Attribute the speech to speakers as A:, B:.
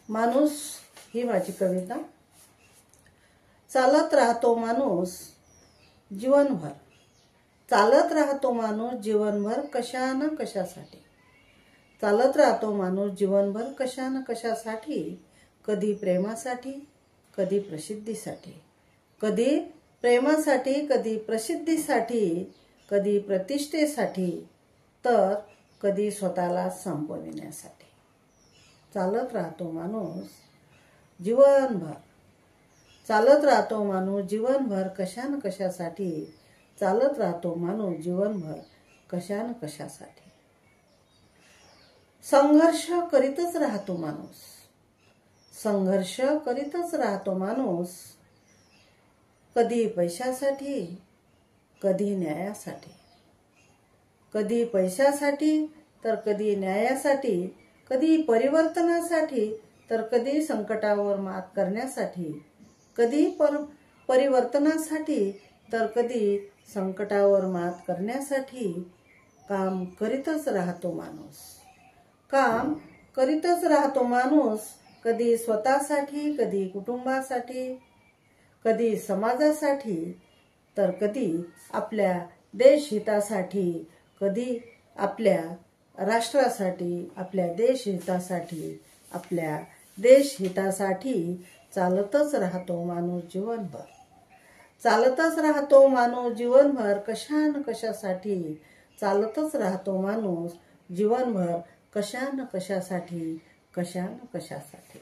A: माणूस ही माझी कविता। चालत राहतो माणूस जीवनभर, चालत राहतो माणूस जीवनभर कशा न कशासाठी, चालत राहतो माणूस जीवनभर कशा न कशासाठी, कधी प्रेमासाठी कधी प्रसिद्धीसाठी, कधी प्रेमासाठी कधी प्रसिद्धीसाठी, कधी प्रतिष्ठेसाठी तर कधी स्वतःला संपविण्यासाठी। चालत राहतो माणूस जीवनभर, चालत राहतो माणूस जीवनभर कशा न कशासाठी, चालत राहतो माणूस जीवनभर कशा न कशासाठी। संघर्ष करीतच राहतो माणूस, संघर्ष करीतच राहतो माणूस, कधी पैशासाठी कधी न्यायासाठी, कधी पैशासाठी तर कधी न्यायासाठी, कधी परिवर्तनासाठी तर कधी संकटावर मात करण्यासाठी, कधी परिवर्तनासाठी तर कधी संकटावर मात करण्यासाठी काम करीतच राहतो माणूस, काम करीतच राहतो माणूस, कधी स्वतःसाठी कधी कुटुंबासाठी, कधी समाजासाठी तर कधी आपल्या देशहितासाठी, कधी आपल्या राष्ट्रासाठी, आपल्या देशहितासाठी, आपल्या देशहितासाठी चालतच राहतो माणूस जीवनभर, चालतच राहतो माणूस जीवनभर कशा न कशासाठी, चालतच राहतो माणूस जीवनभर कशा न कशासाठी, कशा न कशासाठी।